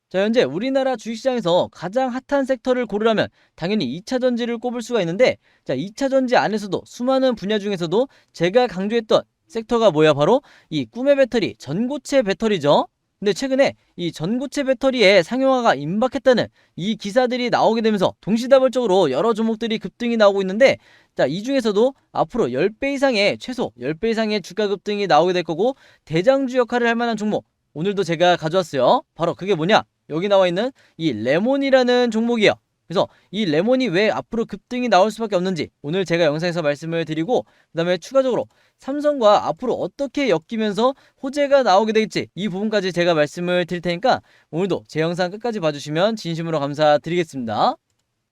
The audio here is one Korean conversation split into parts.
자, 현재 우리나라 주식시장에서 가장 핫한 섹터를 고르라면 당연히 2차전지를 꼽을 수가 있는데, 자, 2차전지 안에서도 수많은 분야 중에서도 제가 강조했던 섹터가 뭐야? 바로 이 꿈의 배터리, 전고체 배터리죠. 근데 최근에 이 전고체 배터리의 상용화가 임박했다는 이 기사들이 나오게 되면서 동시다발적으로 여러 종목들이 급등이 나오고 있는데, 자, 이 중에서도 앞으로 10배 이상의 최소 10배 이상의 주가 급등이 나오게 될 거고, 대장주 역할을 할 만한 종목 오늘도 제가 가져왔어요. 바로 그게 뭐냐? 여기 나와 있는 이 레몬이라는 종목이에요. 그래서 이 레몬이 왜 앞으로 급등이 나올 수밖에 없는지 오늘 제가 영상에서 말씀을 드리고, 그 다음에 추가적으로 삼성과 앞으로 어떻게 엮이면서 호재가 나오게 될지 이 부분까지 제가 말씀을 드릴 테니까 오늘도 제 영상 끝까지 봐주시면 진심으로 감사드리겠습니다.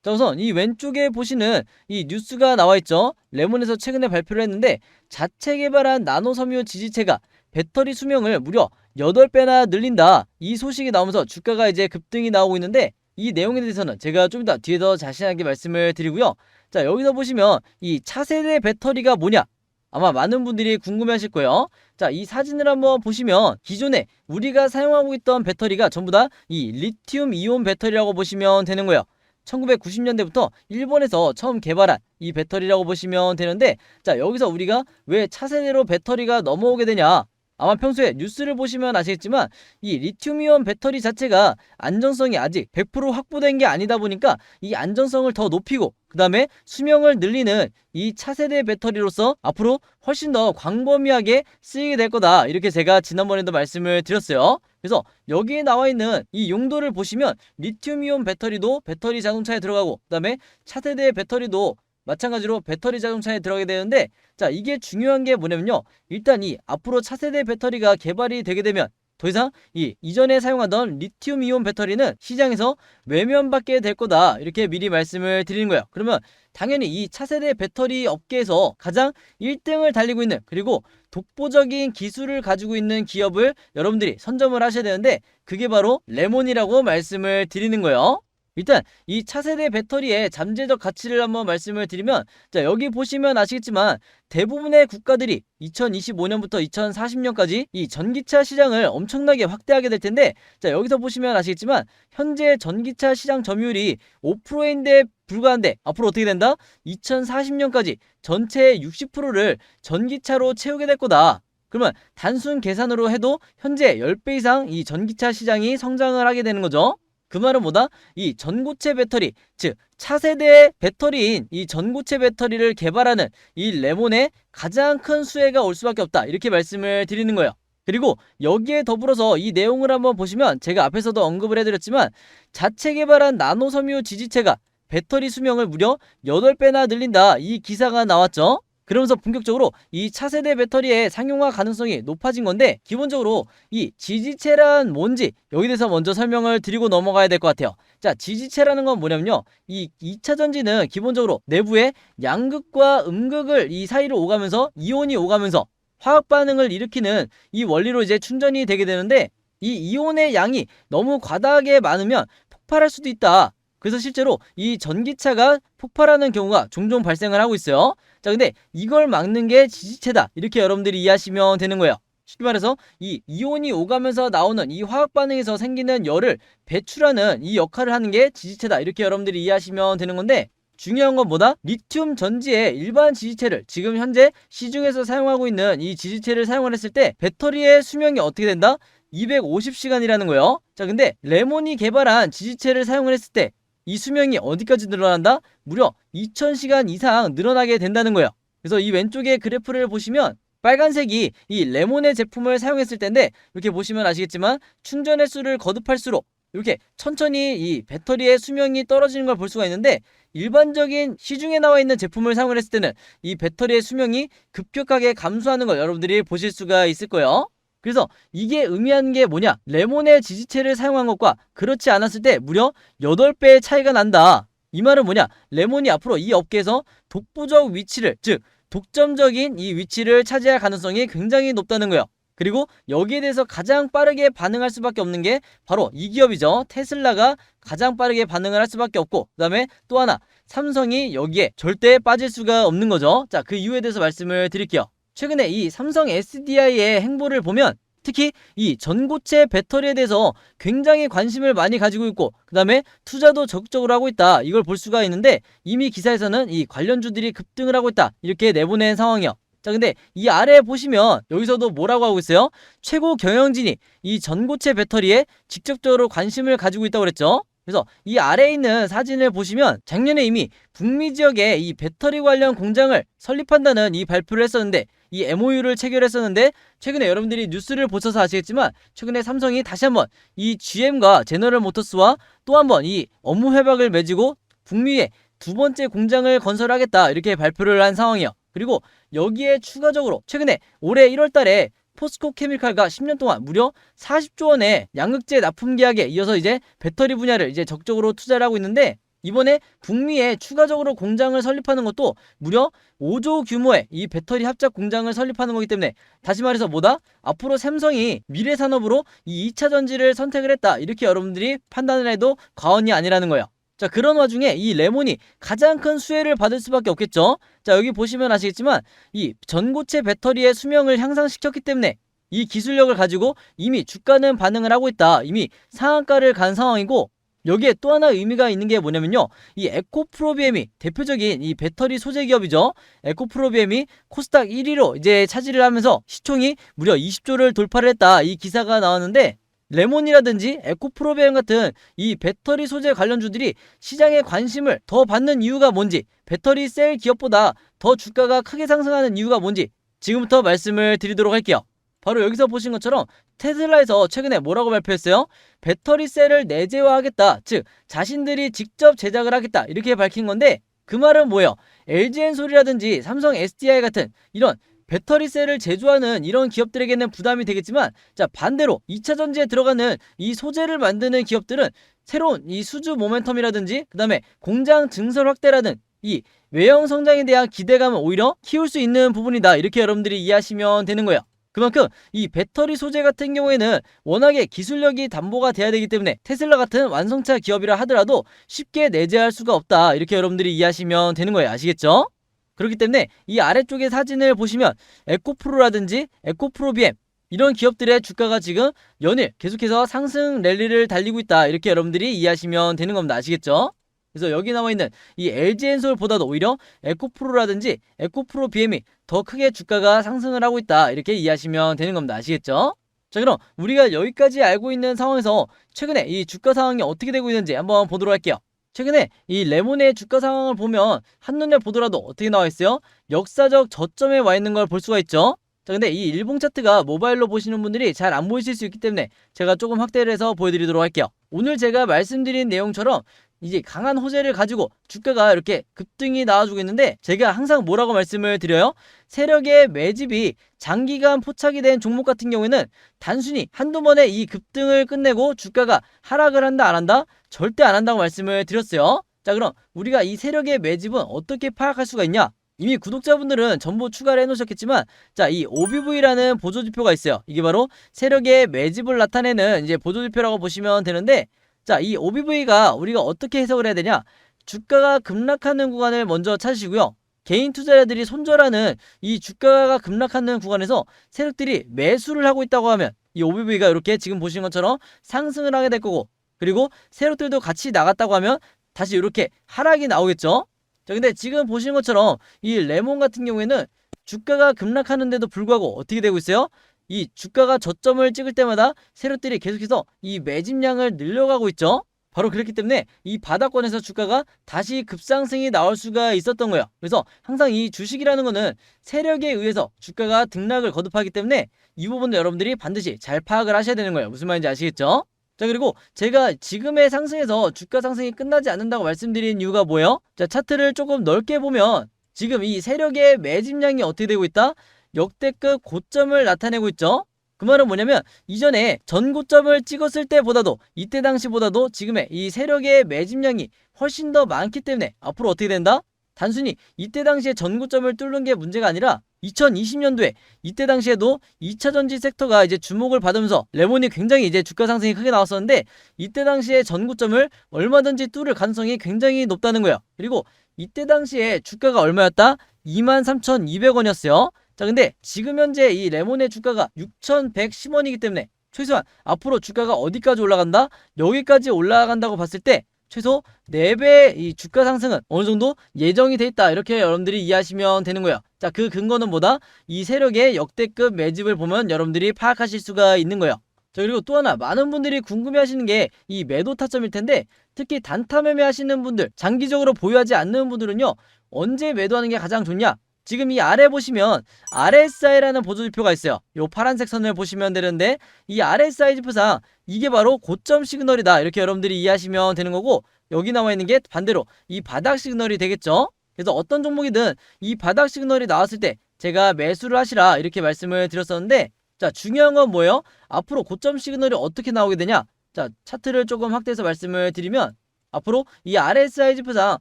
자, 우선 이 왼쪽에 보시는 이 뉴스가 나와 있죠. 레몬에서 최근에 발표를 했는데, 자체 개발한 나노섬유 지지체가 배터리 수명을 무려 8배나 늘린다, 이 소식이 나오면서 주가가 이제 급등이 나오고 있는데, 이 내용에 대해서는 제가 좀 이따 뒤에 더 자세하게 말씀을 드리고요. 자, 여기서 보시면 이 차세대 배터리가 뭐냐, 아마 많은 분들이 궁금해 하실 거예요. 자, 이 사진을 한번 보시면 기존에 우리가 사용하고 있던 배터리가 전부 다 이 리튬 이온 배터리라고 보시면 되는 거예요. 1990년대부터 일본에서 처음 개발한 이 배터리라고 보시면 되는데, 자, 여기서 우리가 왜 차세대로 배터리가 넘어오게 되냐, 아마 평소에 뉴스를 보시면 아시겠지만 이 리튬이온 배터리 자체가 안전성이 아직 100% 확보된 게 아니다 보니까 이 안전성을 더 높이고, 그 다음에 수명을 늘리는 이 차세대 배터리로서 앞으로 훨씬 더 광범위하게 쓰이게 될 거다, 이렇게 제가 지난번에도 말씀을 드렸어요. 그래서 여기에 나와 있는 이 용도를 보시면 리튬이온 배터리도 배터리 자동차에 들어가고, 그 다음에 차세대 배터리도 마찬가지로 배터리 자동차에 들어가게 되는데, 자, 이게 중요한 게 뭐냐면요, 일단 이 앞으로 차세대 배터리가 개발이 되게 되면 더 이상 이 이전에 사용하던 리튬 이온 배터리는 시장에서 외면받게 될 거다, 이렇게 미리 말씀을 드리는 거예요. 그러면 당연히 이 차세대 배터리 업계에서 가장 1등을 달리고 있는, 그리고 독보적인 기술을 가지고 있는 기업을 여러분들이 선점을 하셔야 되는데, 그게 바로 레몬이라고 말씀을 드리는 거예요. 일단 이 차세대 배터리의 잠재적 가치를 한번 말씀을 드리면, 자, 여기 보시면 아시겠지만 대부분의 국가들이 2025년부터 2040년까지 이 전기차 시장을 엄청나게 확대하게 될 텐데, 자, 여기서 보시면 아시겠지만 현재 전기차 시장 점유율이 5%인데 불과한데 앞으로 어떻게 된다? 2040년까지 전체의 60%를 전기차로 채우게 될 거다. 그러면 단순 계산으로 해도 현재 10배 이상 이 전기차 시장이 성장을 하게 되는 거죠. 그 말은 뭐다? 이 전고체 배터리, 즉 차세대 배터리인 이 전고체 배터리를 개발하는 이 레몬에 가장 큰 수혜가 올 수밖에 없다, 이렇게 말씀을 드리는 거예요. 그리고 여기에 더불어서 이 내용을 한번 보시면 제가 앞에서도 언급을 해드렸지만 자체 개발한 나노섬유 지지체가 배터리 수명을 무려 8배나 늘린다, 이 기사가 나왔죠. 그러면서 본격적으로 이 차세대 배터리의 상용화 가능성이 높아진 건데, 기본적으로 이 지지체란 뭔지 여기 대해서 먼저 설명을 드리고 넘어가야 될 것 같아요. 자, 지지체라는 건 뭐냐면요, 이 2차전지는 기본적으로 내부에 양극과 음극을 이 사이로 오가면서 이온이 오가면서 화학 반응을 일으키는 이 원리로 이제 충전이 되게 되는데, 이 이온의 양이 너무 과다하게 많으면 폭발할 수도 있다. 그래서 실제로 이 전기차가 폭발하는 경우가 종종 발생을 하고 있어요. 자, 근데 이걸 막는 게 지지체다, 이렇게 여러분들이 이해하시면 되는 거예요. 쉽게 말해서 이 이온이 오가면서 나오는 이 화학 반응에서 생기는 열을 배출하는 이 역할을 하는 게 지지체다, 이렇게 여러분들이 이해하시면 되는 건데, 중요한 건 뭐다? 리튬 전지의 일반 지지체를 지금 현재 시중에서 사용하고 있는 이 지지체를 사용을 했을 때 배터리의 수명이 어떻게 된다? 250시간이라는 거예요. 자, 근데 레몬이 개발한 지지체를 사용을 했을 때 이 수명이 어디까지 늘어난다? 무려 2000시간 이상 늘어나게 된다는 거예요. 그래서 이 왼쪽에 그래프를 보시면 빨간색이 이 레몬의 제품을 사용했을 때인데, 이렇게 보시면 아시겠지만 충전 횟수를 거듭할수록 이렇게 천천히 이 배터리의 수명이 떨어지는 걸 볼 수가 있는데, 일반적인 시중에 나와 있는 제품을 사용을 했을 때는 이 배터리의 수명이 급격하게 감소하는 걸 여러분들이 보실 수가 있을 거예요. 그래서 이게 의미하는 게 뭐냐, 레몬의 지지체를 사용한 것과 그렇지 않았을 때 무려 8배의 차이가 난다. 이 말은 뭐냐, 레몬이 앞으로 이 업계에서 독보적 위치를, 즉 독점적인 이 위치를 차지할 가능성이 굉장히 높다는 거예요. 그리고 여기에 대해서 가장 빠르게 반응할 수밖에 없는 게 바로 이 기업이죠. 테슬라가 가장 빠르게 반응을 할 수밖에 없고, 그 다음에 또 하나 삼성이 여기에 절대 빠질 수가 없는 거죠. 자, 그 이유에 대해서 말씀을 드릴게요. 최근에 이 삼성 SDI의 행보를 보면 특히 이 전고체 배터리에 대해서 굉장히 관심을 많이 가지고 있고 그 다음에 투자도 적극적으로 하고 있다, 이걸 볼 수가 있는데 이미 기사에서는 이 관련주들이 급등을 하고 있다 이렇게 내보낸 상황이요. 자, 근데 이 아래에 보시면 여기서도 뭐라고 하고 있어요? 최고 경영진이 이 전고체 배터리에 직접적으로 관심을 가지고 있다고 그랬죠. 그래서 이 아래에 있는 사진을 보시면 작년에 이미 북미 지역에 이 배터리 관련 공장을 설립한다는 이 발표를 했었는데 이 MOU를 체결했었는데 최근에 여러분들이 뉴스를 보셔서 아시겠지만 최근에 삼성이 다시 한번 이 GM과 제너럴 모터스와 또 한번 이 업무 협약을 맺고 북미에 두 번째 공장을 건설하겠다 이렇게 발표를 한 상황이에요. 그리고 여기에 추가적으로 최근에 올해 1월달에 포스코 케미칼과 10년 동안 무려 40조 원의 양극재 납품 계약에 이어서 이제 배터리 분야를 이제 적극적으로 투자를 하고 있는데 이번에 북미에 추가적으로 공장을 설립하는 것도 무려 5조 규모의 이 배터리 합작 공장을 설립하는 거기 때문에 다시 말해서 뭐다? 앞으로 삼성이 미래 산업으로 이 2차 전지를 선택을 했다 이렇게 여러분들이 판단을 해도 과언이 아니라는 거예요. 자, 그런 와중에 이 레몬이 가장 큰 수혜를 받을 수밖에 없겠죠. 자, 여기 보시면 아시겠지만 이 전고체 배터리의 수명을 향상시켰기 때문에 이 기술력을 가지고 이미 주가는 반응을 하고 있다, 이미 상한가를 간 상황이고 여기에 또 하나 의미가 있는 게 뭐냐면요, 이 에코프로비엠이 대표적인 이 배터리 소재 기업이죠. 에코프로비엠이 코스닥 1위로 이제 차지를 하면서 시총이 무려 20조를 돌파를 했다 이 기사가 나왔는데 레몬이라든지 에코프로비엠 같은 이 배터리 소재 관련주들이 시장의 관심을 더 받는 이유가 뭔지, 배터리 셀 기업보다 더 주가가 크게 상승하는 이유가 뭔지 지금부터 말씀을 드리도록 할게요. 바로 여기서 보신 것처럼 테슬라에서 최근에 뭐라고 발표했어요? 배터리 셀을 내재화하겠다, 즉 자신들이 직접 제작을 하겠다 이렇게 밝힌 건데 그 말은 뭐예요? LG엔솔이라든지 삼성 SDI 같은 이런 배터리 셀을 제조하는 이런 기업들에게는 부담이 되겠지만 자, 반대로 2차 전지에 들어가는 이 소재를 만드는 기업들은 새로운 이 수주 모멘텀이라든지 그 다음에 공장 증설 확대라는 이 외형 성장에 대한 기대감을 오히려 키울 수 있는 부분이다 이렇게 여러분들이 이해하시면 되는 거예요. 그만큼 이 배터리 소재 같은 경우에는 워낙에 기술력이 담보가 돼야 되기 때문에 테슬라 같은 완성차 기업이라 하더라도 쉽게 내재할 수가 없다 이렇게 여러분들이 이해하시면 되는 거예요. 아시겠죠? 그렇기 때문에 이 아래쪽의 사진을 보시면 에코프로라든지 에코프로비엠 이런 기업들의 주가가 지금 연일 계속해서 상승 랠리를 달리고 있다 이렇게 여러분들이 이해하시면 되는 겁니다. 아시겠죠? 그래서 여기 나와있는 이 LG엔솔보다도 오히려 에코프로라든지 에코프로비엠이 더 크게 주가가 상승을 하고 있다 이렇게 이해하시면 되는 겁니다. 아시겠죠? 자, 그럼 우리가 여기까지 알고 있는 상황에서 최근에 이 주가 상황이 어떻게 되고 있는지 한번 보도록 할게요. 최근에 이 레몬의 주가 상황을 보면 한눈에 보더라도 어떻게 나와 있어요? 역사적 저점에 와 있는 걸 볼 수가 있죠. 자, 근데 이 일봉 차트가 모바일로 보시는 분들이 잘 안 보이실 수 있기 때문에 제가 조금 확대를 해서 보여드리도록 할게요. 오늘 제가 말씀드린 내용처럼 이제 강한 호재를 가지고 주가가 이렇게 급등이 나와주고 있는데 제가 항상 뭐라고 말씀을 드려요? 세력의 매집이 장기간 포착이 된 종목 같은 경우에는 단순히 한두 번에 이 급등을 끝내고 주가가 하락을 한다 안 한다? 절대 안 한다고 말씀을 드렸어요. 자, 그럼 우리가 이 세력의 매집은 어떻게 파악할 수가 있냐? 이미 구독자분들은 전부 추가를 해놓으셨겠지만 자, 이 OBV라는 보조지표가 있어요. 이게 바로 세력의 매집을 나타내는 이제 보조지표라고 보시면 되는데 자, 이 OBV가 우리가 어떻게 해석을 해야 되냐? 주가가 급락하는 구간을 먼저 찾으시고요. 개인 투자자들이 손절하는 이 주가가 급락하는 구간에서 세력들이 매수를 하고 있다고 하면 이 OBV가 이렇게 지금 보시는 것처럼 상승을 하게 될 거고 그리고 세력들도 같이 나갔다고 하면 다시 이렇게 하락이 나오겠죠? 자, 근데 지금 보시는 것처럼 이 레몬 같은 경우에는 주가가 급락하는데도 불구하고 어떻게 되고 있어요? 이 주가가 저점을 찍을 때마다 세력들이 계속해서 이 매집량을 늘려가고 있죠. 바로 그렇기 때문에 이 바닥권에서 주가가 다시 급상승이 나올 수가 있었던 거예요. 그래서 항상 이 주식이라는 거는 세력에 의해서 주가가 등락을 거듭하기 때문에 이 부분도 여러분들이 반드시 잘 파악을 하셔야 되는 거예요. 무슨 말인지 아시겠죠? 자, 그리고 제가 지금의 상승에서 주가 상승이 끝나지 않는다고 말씀드린 이유가 뭐예요? 자, 차트를 조금 넓게 보면 지금 이 세력의 매집량이 어떻게 되고 있다? 역대급 고점을 나타내고 있죠. 그 말은 뭐냐면 이전에 전고점을 찍었을 때보다도 이때 당시보다도 지금의 이 세력의 매집량이 훨씬 더 많기 때문에 앞으로 어떻게 된다? 단순히 이때 당시에 전고점을 뚫는 게 문제가 아니라 2020년도에 이때 당시에도 2차 전지 섹터가 이제 주목을 받으면서 레몬이 굉장히 이제 주가 상승이 크게 나왔었는데 이때 당시에 전고점을 얼마든지 뚫을 가능성이 굉장히 높다는 거예요. 그리고 이때 당시에 주가가 얼마였다? 23,200원이었어요. 자, 근데 지금 현재 이 레몬의 주가가 6,110원이기 때문에 최소한 앞으로 주가가 어디까지 올라간다? 여기까지 올라간다고 봤을 때 최소 4배 이 주가 상승은 어느 정도 예정이 돼 있다. 이렇게 여러분들이 이해하시면 되는 거예요. 자, 그 근거는 뭐다? 이 세력의 역대급 매집을 보면 여러분들이 파악하실 수가 있는 거예요. 자, 그리고 또 하나 많은 분들이 궁금해 하시는 게 이 매도 타점일 텐데, 특히 단타 매매 하시는 분들, 장기적으로 보유하지 않는 분들은요, 언제 매도하는 게 가장 좋냐? 지금 이 아래 보시면 RSI라는 보조지표가 있어요. 요 파란색 선을 보시면 되는데, 이 RSI 지표상 이게 바로 고점 시그널이다. 이렇게 여러분들이 이해하시면 되는 거고, 여기 나와 있는 게 반대로 이 바닥 시그널이 되겠죠. 그래서 어떤 종목이든 이 바닥 시그널이 나왔을 때 제가 매수를 하시라 이렇게 말씀을 드렸었는데, 자, 중요한 건 뭐예요? 앞으로 고점 시그널이 어떻게 나오게 되냐? 자, 차트를 조금 확대해서 말씀을 드리면, 앞으로 이 RSI 지표상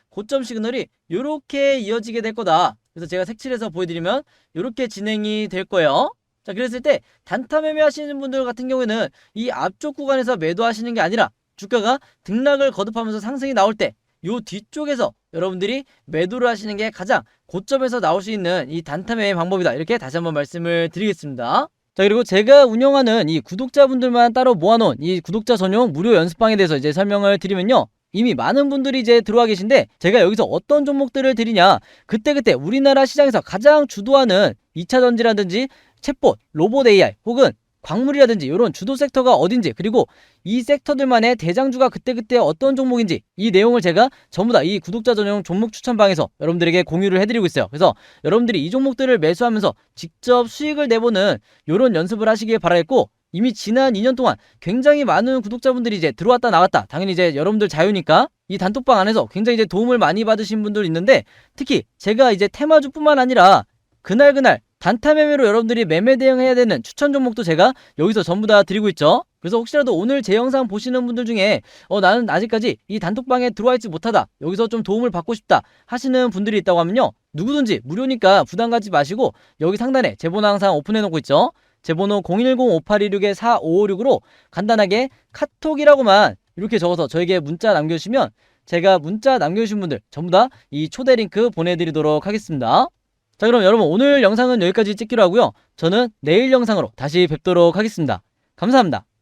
고점 시그널이 이렇게 이어지게 될 거다. 그래서 제가 색칠해서 보여드리면 이렇게 진행이 될 거예요. 자, 그랬을 때 단타 매매 하시는 분들 같은 경우에는 이 앞쪽 구간에서 매도하시는 게 아니라 주가가 등락을 거듭하면서 상승이 나올 때 요 뒤쪽에서 여러분들이 매도를 하시는 게 가장 고점에서 나올 수 있는 이 단타 매매 방법이다. 이렇게 다시 한번 말씀을 드리겠습니다. 자, 그리고 제가 운영하는 이 구독자분들만 따로 모아놓은 이 구독자 전용 무료 연습방에 대해서 이제 설명을 드리면요, 이미 많은 분들이 이제 들어와 계신데, 제가 여기서 어떤 종목들을 드리냐, 그때그때 우리나라 시장에서 가장 주도하는 2차전지라든지 챗봇, 로봇 AI 혹은 광물이라든지 이런 주도 섹터가 어딘지, 그리고 이 섹터들만의 대장주가 그때그때 어떤 종목인지, 이 내용을 제가 전부 다 이 구독자 전용 종목 추천방에서 여러분들에게 공유를 해드리고 있어요. 그래서 여러분들이 이 종목들을 매수하면서 직접 수익을 내보는 이런 연습을 하시길 바라겠고, 이미 지난 2년 동안 굉장히 많은 구독자분들이 이제 들어왔다 나왔다, 당연히 이제 여러분들 자유니까 이 단톡방 안에서 굉장히 이제 도움을 많이 받으신 분들 있는데, 특히 제가 이제 테마주뿐만 아니라 그날 단타 매매로 여러분들이 매매 대응해야 되는 추천 종목도 제가 여기서 전부 다 드리고 있죠. 그래서 혹시라도 오늘 제 영상 보시는 분들 중에 나는 아직까지 이 단톡방에 들어와 있지 못하다, 여기서 좀 도움을 받고 싶다 하시는 분들이 있다고 하면요, 누구든지 무료니까 부담 갖지 마시고 여기 상단에 제 번호 항상 오픈해 놓고 있죠. 제 번호 010-5826-4556으로 간단하게 카톡이라고만 이렇게 적어서 저에게 문자 남겨주시면 제가 문자 남겨주신 분들 전부 다 이 초대 링크 보내드리도록 하겠습니다. 자, 그럼 여러분 오늘 영상은 여기까지 찍기로 하고요. 저는 내일 영상으로 다시 뵙도록 하겠습니다. 감사합니다.